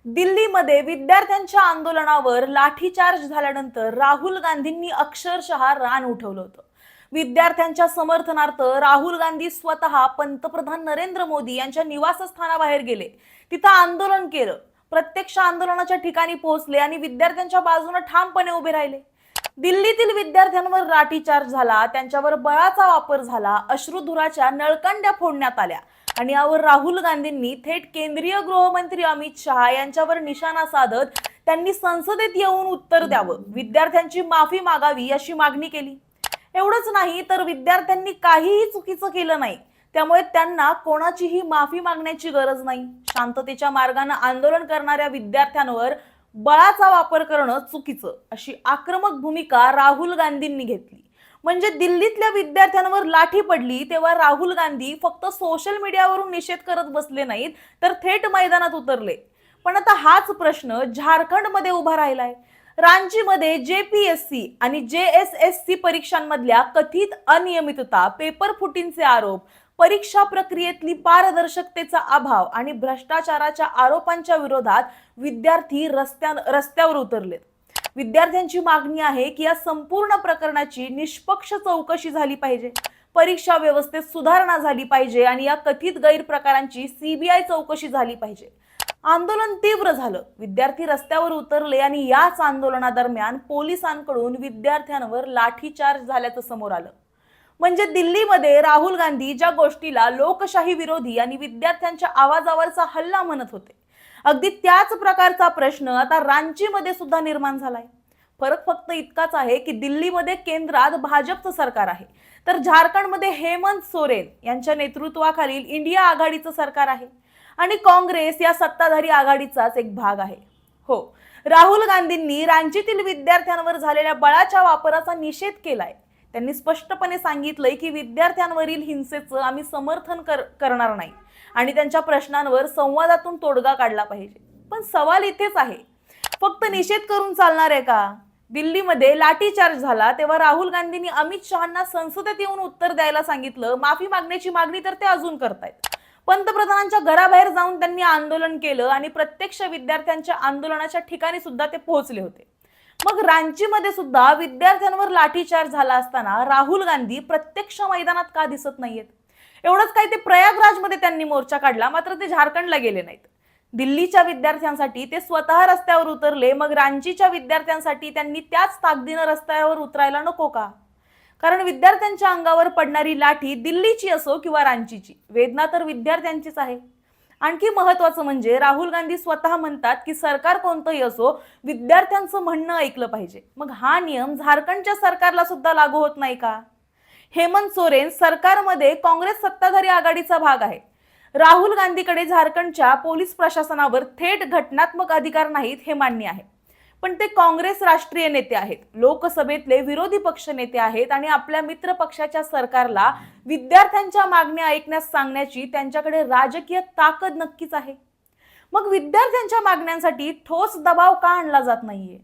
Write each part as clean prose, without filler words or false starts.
दिल्लीमध्ये विद्यार्थ्यांच्या आंदोलनावर लाठीचार्ज झाल्यानंतर राहुल गांधींनी अक्षरशः रान उठवलं होतं। विद्यार्थ्यांच्या समर्थनार्थ राहुल गांधी स्वतः पंतप्रधान नरेंद्र मोदी यांच्या निवासस्थानाबाहेर गेले, तिथं आंदोलन केलं, प्रत्यक्ष आंदोलनाच्या ठिकाणी पोहोचले आणि विद्यार्थ्यांच्या बाजूने ठामपणे उभे राहिले। दिल्लीतील विद्यार्थ्यांवर लाठीचार्ज झाला, त्यांच्यावर बळाचा वापर झाला, अश्रुधुराच्या नळकांड्या फोडण्यात आल्या आणि यावर राहुल गांधींनी थेट केंद्रीय गृहमंत्री अमित शहा यांच्यावर निशाणा साधत त्यांनी संसदेत येऊन उत्तर द्यावं, विद्यार्थ्यांची माफी मागावी अशी मागणी केली। एवढंच नाही तर विद्यार्थ्यांनी काहीही चुकीचं केलं नाही, त्यामुळे त्यांना कोणाचीही माफी मागण्याची गरज नाही। शांततेच्या मार्गाने आंदोलन करणाऱ्या विद्यार्थ्यांवर बळाचा वापर करणं चुकीचं अशी आक्रमक भूमिका राहुल गांधींनी घेतली। म्हणजे दिल्लीतल्या विद्यार्थ्यांवर लाठी पडली तेव्हा राहुल गांधी फक्त सोशल मीडियावरून निषेध करत बसले नाहीत, तर थेट मैदानात उतरले। पण आता हाच प्रश्न झारखंडमध्ये उभा राहिलाय। रांचीमध्ये जेपीएससी आणि जेएसएससी परीक्षांमधल्या कथित अनियमितता, पेपर फुटींचे आरोप, परीक्षा प्रक्रियेतली पारदर्शकतेचा अभाव आणि भ्रष्टाचाराच्या आरोपांच्या विरोधात विद्यार्थी रस्त्यावर उतरलेत। विद्यार्थ्यांची मागणी आहे की या संपूर्ण प्रकरणाची निष्पक्ष चौकशी झाली पाहिजे, परीक्षा व्यवस्थेत सुधारणा झाली पाहिजे आणि या कथित गैरप्रकारांची सीबीआय चौकशी झाली पाहिजे। आंदोलन तीव्र झालं, विद्यार्थी रस्त्यावर उतरले आणि याच आंदोलनादरम्यान पोलिसांकडून विद्यार्थ्यांवर लाठीचार्ज झाल्याचं समोर आलं। म्हणजे दिल्लीमध्ये राहुल गांधी ज्या गोष्टीला लोकशाही विरोधी आणि विद्यार्थ्यांच्या आवाजावरचा हल्ला म्हणत होते, अगदी त्याच प्रकारचा प्रश्न आता रांचीमध्ये सुद्धा निर्माण झालाय। फरक फक्त इतकाच आहे की दिल्लीमध्ये केंद्रात भाजपचं सरकार आहे, तर झारखंडमध्ये हेमंत सोरेन यांच्या नेतृत्वाखालील इंडिया आघाडीचं सरकार आहे आणि काँग्रेस या सत्ताधारी आघाडीचाच एक भाग आहे। हो, राहुल गांधींनी रांचीतील विद्यार्थ्यांवर झालेल्या बळाच्या वापराचा निषेध केलाय। त्यांनी स्पष्टपणे सांगितलंय की विद्यार्थ्यांवरील हिंसेचं आम्ही समर्थन करणार नाही आणि त्यांच्या प्रश्नांवर संवादातून तोडगा काढला पाहिजे। पण सवाल इथेच आहे, फक्त निषेध करून चालणार आहे का? दिल्लीमध्ये लाठीचार्ज झाला तेव्हा राहुल गांधींनी अमित शहांना संसदेत येऊन उत्तर द्यायला सांगितलं, माफी मागण्याची मागणी तर ते अजून करतायत। पंतप्रधानांच्या घराबाहेर जाऊन त्यांनी आंदोलन केलं आणि प्रत्यक्ष विद्यार्थ्यांच्या आंदोलनाच्या ठिकाणी सुद्धा ते पोहोचले होते। मग रांचीमध्ये सुद्धा विद्यार्थ्यांवर लाठीचार्ज झाला असताना राहुल गांधी प्रत्यक्ष मैदानात का दिसत नाहीयेत? एवढंच काय, ते प्रयागराजमध्ये त्यांनी मोर्चा काढला, मात्र ते झारखंडला गेले नाहीत। दिल्लीच्या विद्यार्थ्यांसाठी ते स्वतः रस्त्यावर उतरले, मग रांचीच्या विद्यार्थ्यांसाठी त्यांनी त्याच ताकदीनं रस्त्यावर उतरायला नको का? कारण विद्यार्थ्यांच्या अंगावर पडणारी लाठी दिल्लीची असो किंवा रांचीची, वेदना तर विद्यार्थ्यांचीच आहे। आणखी महत्त्वाचं म्हणजे राहुल गांधी स्वतः म्हणतात की सरकार कोणतंही असो, विद्यार्थ्यांचं म्हणणं ऐकलं पाहिजे। मग हा नियम झारखंडच्या सरकारला सुद्धा लागू होत नाही का? हेमंत सोरेन सरकारमध्ये काँग्रेस सत्ताधारी आघाडीचा भाग आहे। राहुल गांधीकडे झारखंडच्या पोलीस प्रशासनावर थेट घटनात्मक अधिकार नाहीत हे मान्य आहे, पण ते काँग्रेस राष्ट्रीय नेते आहेत, लोकसभेतले विरोधी पक्ष नेते आहेत आणि आपल्या मित्र पक्षाच्या सरकारला विद्यार्थ्यांच्या मागण्या ऐकण्यास सांगण्याची त्यांच्याकडे राजकीय ताकद नक्कीच आहे। मग विद्यार्थ्यांच्या मागण्यांसाठी ठोस दबाव का आणला जात नाहीये?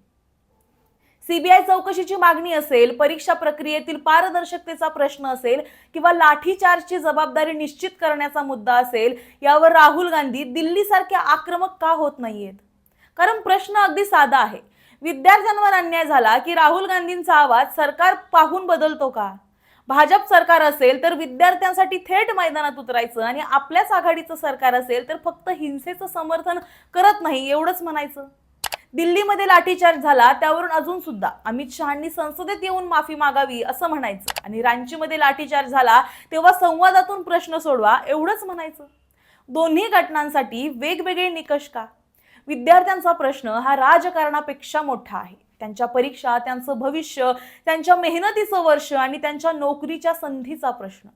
सीबीआय चौकशीची मागणी असेल, परीक्षा प्रक्रियेतील पारदर्शकतेचा प्रश्न असेल किंवा लाठीचार्जची जबाबदारी निश्चित करण्याचा मुद्दा असेल, यावर राहुल गांधी दिल्लीसारख्या आक्रमक का होत नाहीयेत? कारण प्रश्न अगदी साधा आहे, विद्यार्थ्यांवर अन्याय झाला की राहुल गांधींचा आवाज सरकार पाहून बदलतो का? भाजप सरकार असेल तर विद्यार्थ्यांसाठी थेट मैदानात उतरायचं आणि आपल्याच आघाडीचं सरकार असेल तर फक्त हिंसेचं समर्थन करत नाही एवढंच म्हणायचं। दिल्लीमध्ये लाठीचार्ज झाला त्यावरून अजून सुद्धा अमित शहांनी संसदेत येऊन माफी मागावी असं म्हणायचं आणि रांचीमध्ये लाठीचार्ज झाला तेव्हा संवादातून प्रश्न सोडवा एवढंच म्हणायचं। दोन्ही घटनांसाठी वेगवेगळे निकष का? विद्यार्थ्यांचा प्रश्न हा राजकारणापेक्षा मोठा आहे। त्यांच्या परीक्षा, त्यांचं भविष्य, त्यांच्या मेहनतीचं वर्ष आणि त्यांच्या नोकरीच्या संधीचा प्रश्न।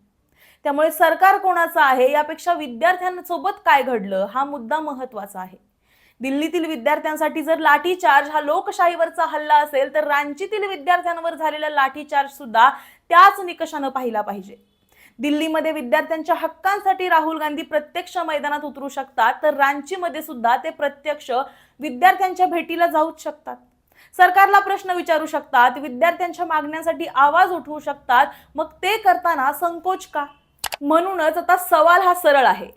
त्यामुळे सरकार कोणाचं आहे यापेक्षा विद्यार्थ्यांसोबत काय घडलं हा मुद्दा महत्त्वाचा आहे। दिल्लीतील विद्यार्थ्यांसाठी जर लाठीचार्ज हा लोकशाहीवरचा हल्ला असेल तर रांचीतील विद्यार्थ्यांवर झालेला लाठीचार्ज सुद्धा त्याच निकषानं पाहिला पाहिजे। दिल्लीमध्ये विद्यार्थ्यांच्या हक्कांसाठी राहुल गांधी प्रत्यक्ष मैदानात उतरू शकतात, तर रांचीमध्ये सुद्धा ते प्रत्यक्ष विद्यार्थ्यांच्या भेटीला जाऊच शकतात, सरकारला प्रश्न विचारू शकतात, विद्यार्थ्यांच्या मागण्यांसाठी आवाज उठवू शकतात। मग ते करताना संकोच का? म्हणूनच आता सवाल हा सरळ आहे,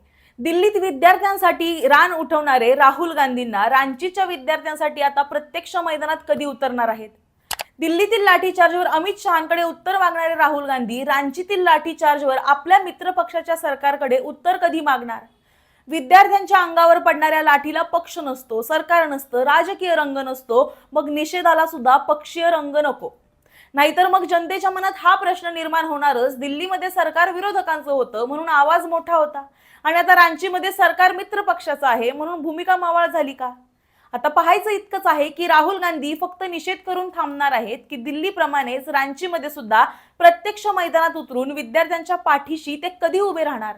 दिल्लीत विद्यार्थ्यांसाठी रान उठवणारे राहुल गांधींना रांचीच्या विद्यार्थ्यांसाठी आता प्रत्यक्ष मैदानात कधी उतरणार आहेत? दिल्लीतील लाठीचार्जवर अमित शहांकडे उत्तर मागणारे राहुल गांधी रांचीतील लाठीचार्जवर आपल्या मित्रपक्षाच्या सरकारकडे उत्तर कधी मागणार? विद्यार्थ्यांच्या अंगावर पडणाऱ्या लाठीला पक्ष नसतो, सरकार नसतं, राजकीय रंग नसतो, मग निषेधाला सुद्धा पक्षीय रंग नको. नाहीतर मग जनतेच्या मनात हा प्रश्न निर्माण होणारच. दिल्लीमध्ये सरकार विरोधकांचं होतं म्हणून आवाज मोठा होता आणि आता रांचीमध्ये सरकार मित्र पक्षाचं आहे म्हणून भूमिका मावळ झाली का? आता पाहायचं इतकंच आहे की राहुल गांधी फक्त निषेध करून थांबणार आहेत की दिल्लीप्रमाणेच रांचीमध्ये सुद्धा प्रत्यक्ष मैदानात उतरून विद्यार्थ्यांच्या पाठीशी ते कधी उभे राहणार?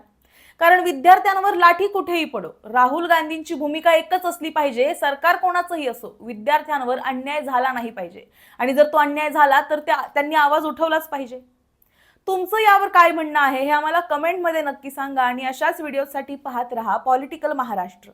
कारण विद्यार्थ्यांवर लाठी कुठेही पडो, राहुल गांधींची भूमिका एकच असली पाहिजे, सरकार कोणाचंही असो, विद्यार्थ्यांवर अन्याय झाला नाही पाहिजे. आणि जर तो अन्याय झाला तर त्यांनी आवाज उठवलाच पाहिजे. तुमचं यावर काय म्हणणं आहे हे आम्हाला कमेंटमध्ये नक्की सांगा आणि अशाच व्हिडिओसाठी पाहत रहा पॉलिटिकल महाराष्ट्र.